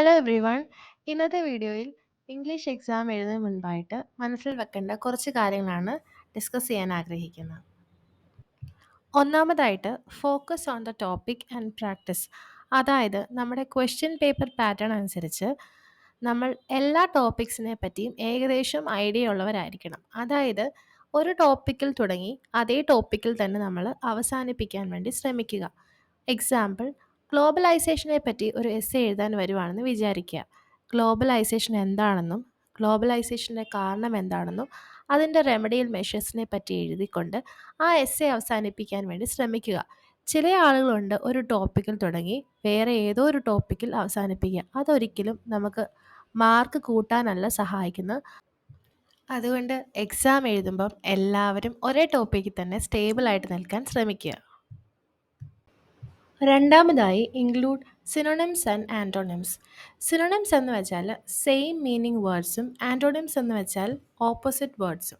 Hello everyone. ഇന്നത്തെ വീഡിയോയിൽ English exam എഴുതുന്നതിന് മുൻപായിട്ട് മനസ്സിൽ വെക്കേണ്ട കുറച്ച് കാര്യങ്ങളാണ് ഡിസ്കസ് ചെയ്യാൻ ആഗ്രഹിക്കുന്നത്. ഒന്നാമതായിട്ട് focus on the topic and practice. അതായത് നമ്മുടെ ക്വസ്റ്റ്യൻ പേപ്പർ പാറ്റേൺ അനുസരിച്ച് നമ്മൾ എല്ലാ ടോപ്പിക്സിനെ പറ്റിയും ഏകദേശം ഐഡിയ ഉള്ളവരായിരിക്കണം. അതായത് ഒരു ടോപ്പിക്കിൽ തുടങ്ങി അതേ ടോപ്പിക്കിൽ തന്നെ നമ്മൾ അവസാനിപ്പിക്കാൻ വേണ്ടി ശ്രമിക്കുക. എക്സാമ്പിൾ, ഗ്ലോബലൈസേഷനെ പറ്റി ഒരു എസ്സേ എഴുതാൻ വരുവാണെന്ന് വിചാരിക്കുക. ഗ്ലോബലൈസേഷൻ എന്താണെന്നും ഗ്ലോബലൈസേഷൻ്റെ കാരണം എന്താണെന്നും അതിൻ്റെ റെമഡിയൽ മെഷേഴ്സിനെ പറ്റി എഴുതിക്കൊണ്ട് ആ എസ്സേ അവസാനിപ്പിക്കാൻ വേണ്ടി ശ്രമിക്കുക. ചില ആളുകളുണ്ട് ഒരു ടോപ്പിക്കിൽ തുടങ്ങി വേറെ ഏതോ ഒരു ടോപ്പിക്കിൽ അവസാനിപ്പിക്കുക. അതൊരിക്കലും നമുക്ക് മാർക്ക് കൂട്ടാനല്ല സഹായിക്കുന്നത്. അതുകൊണ്ട് എക്സാം എഴുതുമ്പം എല്ലാവരും ഒരേ ടോപ്പിക്കിൽ തന്നെ സ്റ്റേബിളായിട്ട് നിൽക്കാൻ ശ്രമിക്കുക. രണ്ടാമതായി include synonyms and antonyms. Synonyms എന്ന് വെച്ചാൽ സെയിം മീനിങ് വേർഡ്സും ആൻറ്റോണിംസ് എന്ന് വെച്ചാൽ ഓപ്പോസിറ്റ് വേർഡ്സും.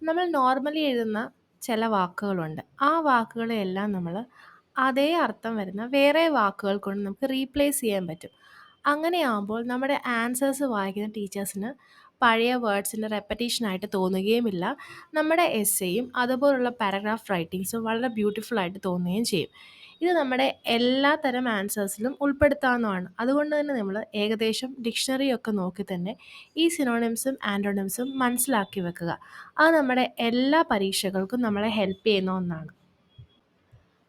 നമ്മൾ നോർമലി എഴുതുന്ന ചില വാക്കുകളുണ്ട്. ആ വാക്കുകളെയെല്ലാം നമ്മൾ അതേ അർത്ഥം വരുന്ന വേറെ വാക്കുകൾ കൊണ്ട് നമുക്ക് റീപ്ലേസ് ചെയ്യാൻ പറ്റും. അങ്ങനെയാകുമ്പോൾ നമ്മുടെ ആൻസേഴ്സ് വായിക്കുന്ന ടീച്ചേഴ്സിന് പഴയ വേർഡ്സിൻ്റെ റെപ്പറ്റീഷനായിട്ട് തോന്നുകയുമില്ല. നമ്മുടെ എസ്സേയും അതുപോലുള്ള പാരഗ്രാഫ് റൈറ്റിങ്സും വളരെ ബ്യൂട്ടിഫുൾ ആയിട്ട് തോന്നുകയും ചെയ്യും. ഇത് നമ്മുടെ എല്ലാ തരം ആൻസേഴ്സിലും ഉൾപ്പെടുത്താവുന്നതാണ്. അതുകൊണ്ട് തന്നെ നമ്മൾ ഏകദേശം ഡിക്ഷണറിയൊക്കെ നോക്കി തന്നെ ഈ സിനോണിംസും ആൻറ്റോണിംസും മനസ്സിലാക്കി വെക്കുക. അത് നമ്മുടെ എല്ലാ പരീക്ഷകൾക്കും നമ്മളെ ഹെൽപ്പ് ചെയ്യുന്ന ഒന്നാണ്.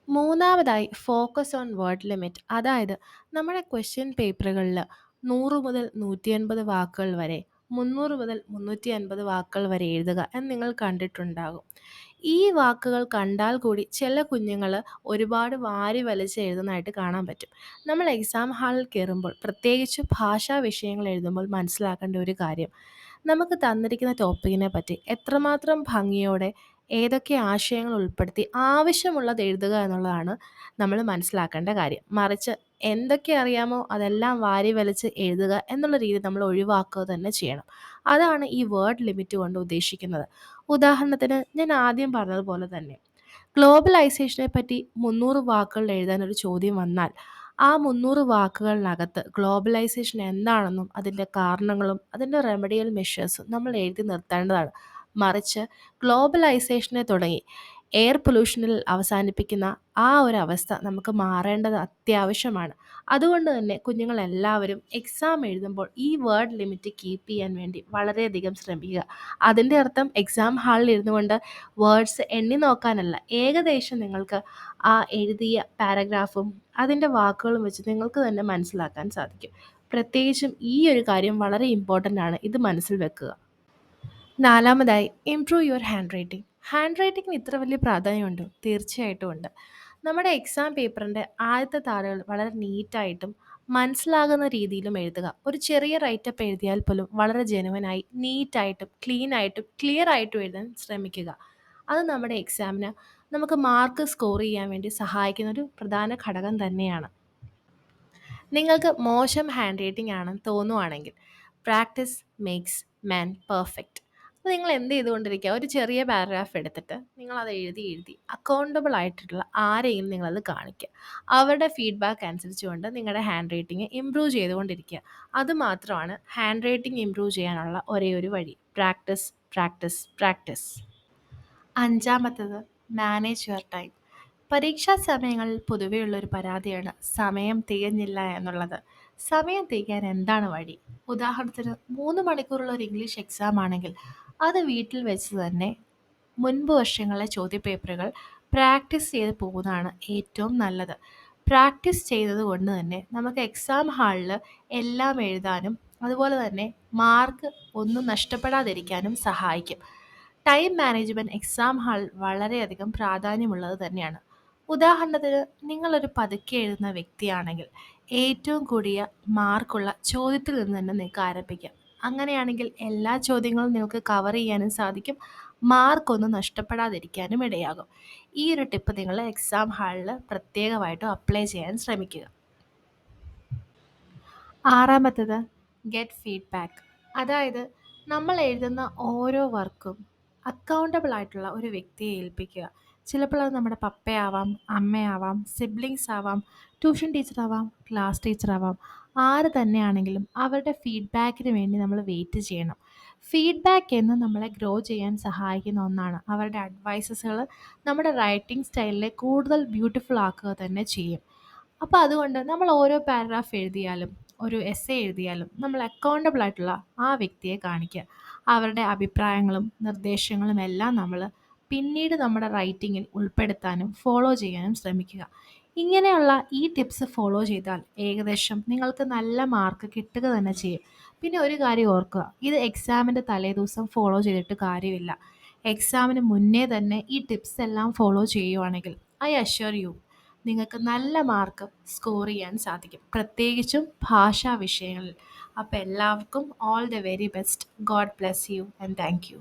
മൂന്നാമതായി ഫോക്കസ് ഓൺ വേർഡ് ലിമിറ്റ്. അതായത് നമ്മുടെ ക്വസ്റ്റ്യൻ പേപ്പറുകളിൽ 100 മുതൽ 150 വാക്കുകൾ വരെ, 300 മുതൽ 350 വാക്കുകൾ വരെ എഴുതുക എന്ന് നിങ്ങൾ കണ്ടിട്ടുണ്ടാകും. ഈ വാക്കുകൾ കണ്ടാൽ കൂടി ചില കുഞ്ഞുങ്ങൾ ഒരുപാട് വാരി വലിച്ച് എഴുതുന്നതായിട്ട് കാണാൻ പറ്റും. നമ്മൾ എക്സാം ഹാളിൽ കയറുമ്പോൾ പ്രത്യേകിച്ച് ഭാഷാ വിഷയങ്ങൾ എഴുതുമ്പോൾ മനസ്സിലാക്കേണ്ട ഒരു കാര്യം, നമുക്ക് തന്നിരിക്കുന്ന ടോപ്പിക്കിനെ പറ്റി എത്രമാത്രം ഭംഗിയോടെ ഏതൊക്കെ ആശയങ്ങൾ ഉൾപ്പെടുത്തി ആവശ്യമുള്ളത് എഴുതുക എന്നുള്ളതാണ് നമ്മൾ മനസ്സിലാക്കേണ്ട കാര്യം. മറിച്ച് എന്തൊക്കെ അറിയാമോ അതെല്ലാം വാരി വലിച്ച് എഴുതുക എന്നുള്ള രീതി നമ്മൾ ഒഴിവാക്കുക തന്നെ ചെയ്യണം. അതാണ് ഈ വേർഡ് ലിമിറ്റ് കൊണ്ട് ഉദ്ദേശിക്കുന്നത്. ഉദാഹരണത്തിന് ഞാൻ ആദ്യം പറഞ്ഞതുപോലെ തന്നെ ഗ്ലോബലൈസേഷനെ പറ്റി 300 വാക്കുകൾ എഴുതാൻ ഒരു ചോദ്യം വന്നാൽ ആ 300 വാക്കുകളിനകത്ത് ഗ്ലോബലൈസേഷൻ എന്താണെന്നും അതിൻ്റെ കാരണങ്ങളും അതിൻ്റെ റെമഡിയൽ മെഷേഴ്സും നമ്മൾ എഴുതി നിർത്തേണ്ടതാണ്. മറിച്ച് ഗ്ലോബലൈസേഷനെ തുടങ്ങി എയർ പൊല്യൂഷനിൽ അവസാനിപ്പിക്കുന്ന ആ ഒരു അവസ്ഥ നമുക്ക് മാറേണ്ടത് അത്യാവശ്യമാണ്. അതുകൊണ്ട് തന്നെ കുഞ്ഞുങ്ങളെല്ലാവരും എക്സാം എഴുതുമ്പോൾ ഈ വേർഡ് ലിമിറ്റ് കീപ്പ് ചെയ്യാൻ വേണ്ടി വളരെയധികം ശ്രമിക്കുക. അതിൻ്റെ അർത്ഥം എക്സാം ഹാളിൽ ഇരുന്നു കൊണ്ട് വേർഡ്സ് എണ്ണി നോക്കാനല്ല, ഏകദേശം നിങ്ങൾക്ക് ആ എഴുതിയ പാരഗ്രാഫും അതിൻ്റെ വാക്കുകളും വെച്ച് നിങ്ങൾക്ക് തന്നെ മനസ്സിലാക്കാൻ സാധിക്കും. പ്രത്യേകിച്ചും ഈ ഒരു കാര്യം വളരെ ഇമ്പോർട്ടൻ്റ് ആണ്, ഇത് മനസ്സിൽ വെക്കുക. നാലാമതായി ഇംപ്രൂവ് യുവർ ഹാൻഡ് റൈറ്റിംഗ്. ഹാൻഡ് റൈറ്റിങ്ങിന് ഇത്ര വലിയ പ്രാധാന്യമുണ്ടോ? തീർച്ചയായിട്ടും ഉണ്ട്. നമ്മുടെ എക്സാം പേപ്പറിൻ്റെ ആദ്യത്തെ താളുകൾ വളരെ നീറ്റായിട്ടും മനസ്സിലാകുന്ന രീതിയിലും എഴുതുക. ഒരു ചെറിയ റൈറ്റപ്പ് എഴുതിയാൽ പോലും വളരെ ജെനുവനായി നീറ്റായിട്ടും ക്ലീനായിട്ടും ക്ലിയർ ആയിട്ടും എഴുതാൻ ശ്രമിക്കുക. അത് നമ്മുടെ എക്സാമിന് നമുക്ക് മാർക്ക് സ്കോർ ചെയ്യാൻ വേണ്ടി സഹായിക്കുന്ന ഒരു പ്രധാന ഘടകം തന്നെയാണ്. നിങ്ങൾക്ക് മോശം ഹാൻഡ് റൈറ്റിംഗ് ആണെന്ന് തോന്നുവാണെങ്കിൽ പ്രാക്ടീസ് മേക്സ് മാൻ പെർഫെക്റ്റ്. അപ്പോൾ നിങ്ങൾ എന്ത് ചെയ്തുകൊണ്ടിരിക്കുക, ഒരു ചെറിയ പാരഗ്രാഫ് എടുത്തിട്ട് നിങ്ങളത് എഴുതി അക്കൗണ്ടബിൾ ആയിട്ടുള്ള ആരെയും നിങ്ങളത് കാണിക്കുക. അവരുടെ ഫീഡ്ബാക്ക് അനുസരിച്ചുകൊണ്ട് നിങ്ങളുടെ ഹാൻഡ് റൈറ്റിംഗ് ഇമ്പ്രൂവ് ചെയ്തുകൊണ്ടിരിക്കുക. അതുമാത്രമാണ് ഹാൻഡ് റൈറ്റിംഗ് ഇമ്പ്രൂവ് ചെയ്യാനുള്ള ഒരേ ഒരു വഴി. Practice practice practice. അഞ്ചാമത്തത് മാനേജ് യുവർ ടൈം. പരീക്ഷാ സമയങ്ങളിൽ പൊതുവെയുള്ളൊരു പരാതിയാണ് സമയം തികഞ്ഞില്ല എന്നുള്ളത്. സമയം തികയാൻ എന്താണ് വഴി? ഉദാഹരണത്തിന് 3 മണിക്കൂറുള്ള ഒരു ഇംഗ്ലീഷ് എക്സാം ആണെങ്കിൽ അത് വീട്ടിൽ വെച്ച് തന്നെ മുൻപ് വർഷങ്ങളിലെ ചോദ്യപേപ്പറുകൾ പ്രാക്ടീസ് ചെയ്ത് പോകുന്നതാണ് ഏറ്റവും നല്ലത്. പ്രാക്ടീസ് ചെയ്തത് കൊണ്ട് തന്നെ നമുക്ക് എക്സാം ഹാളിൽ എല്ലാം എഴുതാനും അതുപോലെ തന്നെ മാർക്ക് ഒന്നും നഷ്ടപ്പെടാതിരിക്കാനും സഹായിക്കും. ടൈം മാനേജ്മെൻറ്റ് എക്സാം ഹാളിൽ വളരെയധികം പ്രാധാന്യമുള്ളത് തന്നെയാണ്. ഉദാഹരണത്തിന് നിങ്ങളൊരു പതുക്കെ എഴുതുന്ന വ്യക്തിയാണെങ്കിൽ ഏറ്റവും കൂടിയ മാർക്കുള്ള ചോദ്യത്തിൽ നിന്ന് തന്നെ നിങ്ങൾക്ക് ആരംഭിക്കാം. അങ്ങനെയാണെങ്കിൽ എല്ലാ ചോദ്യങ്ങളും നിങ്ങൾക്ക് കവർ ചെയ്യാനും സാധിക്കും, മാർക്കൊന്നും നഷ്ടപ്പെടാതിരിക്കാനും ഇടയാകും. ഈ ഒരു ടിപ്പ് നിങ്ങൾ എക്സാം ഹാളിൽ പ്രത്യേകമായിട്ടും അപ്ലൈ ചെയ്യാൻ ശ്രമിക്കുക. ആറാമത്തത് ഗെറ്റ് ഫീഡ്ബാക്ക്. അതായത് നമ്മൾ എഴുതുന്ന ഓരോ വർക്കും അക്കൗണ്ടബിൾ ആയിട്ടുള്ള ഒരു വ്യക്തിയെ ഏൽപ്പിക്കുക. ചിലപ്പോൾ അത് നമ്മുടെ പപ്പയാവാം, അമ്മയാവാം, സിബ്ലിങ്സ് ആവാം, ട്യൂഷൻ ടീച്ചറാവാം, ക്ലാസ് ടീച്ചറാവാം. ആര് തന്നെയാണെങ്കിലും അവരുടെ ഫീഡ്ബാക്കിന് വേണ്ടി നമ്മൾ വെയിറ്റ് ചെയ്യണം. ഫീഡ്ബാക്ക് എന്നും നമ്മളെ ഗ്രോ ചെയ്യാൻ സഹായിക്കുന്ന ഒന്നാണ്. അവരുടെ അഡ്വൈസസുകൾ നമ്മുടെ റൈറ്റിംഗ് സ്റ്റൈലിനെ കൂടുതൽ ബ്യൂട്ടിഫുൾ ആക്കുക തന്നെ ചെയ്യും. അപ്പോൾ അതുകൊണ്ട് നമ്മൾ ഓരോ പാരഗ്രാഫ് എഴുതിയാലും ഒരു എസ്സേ എഴുതിയാലും നമ്മൾ അക്കൗണ്ടബിൾ ആയിട്ടുള്ള ആ വ്യക്തിയെ കാണിക്കുക. അവരുടെ അഭിപ്രായങ്ങളും നിർദ്ദേശങ്ങളും എല്ലാം നമ്മൾ പിന്നീട് നമ്മുടെ റൈറ്റിങ്ങിൽ ഉൾപ്പെടുത്താനും ഫോളോ ചെയ്യാനും ശ്രമിക്കുക. ഇങ്ങനെയുള്ള ഈ ടിപ്സ് ഫോളോ ചെയ്താൽ ഏകദേശം നിങ്ങൾക്ക് നല്ല മാർക്ക് കിട്ടുക തന്നെ ചെയ്യും. പിന്നെ ഒരു കാര്യം ഓർക്കുക, ഇത് എക്സാമിൻ്റെ തലേദിവസം ഫോളോ ചെയ്തിട്ട് കാര്യമില്ല. എക്സാമിന് മുന്നേ തന്നെ ഈ ടിപ്സ് എല്ലാം ഫോളോ ചെയ്യുവാണെങ്കിൽ ഐ അഷ്വർ യു നിങ്ങൾക്ക് നല്ല മാർക്ക് സ്കോർ ചെയ്യാൻ സാധിക്കും, പ്രത്യേകിച്ചും ഭാഷാ വിഷയങ്ങളിൽ. അപ്പോൾ എല്ലാവർക്കും all the very best. God bless you and thank you.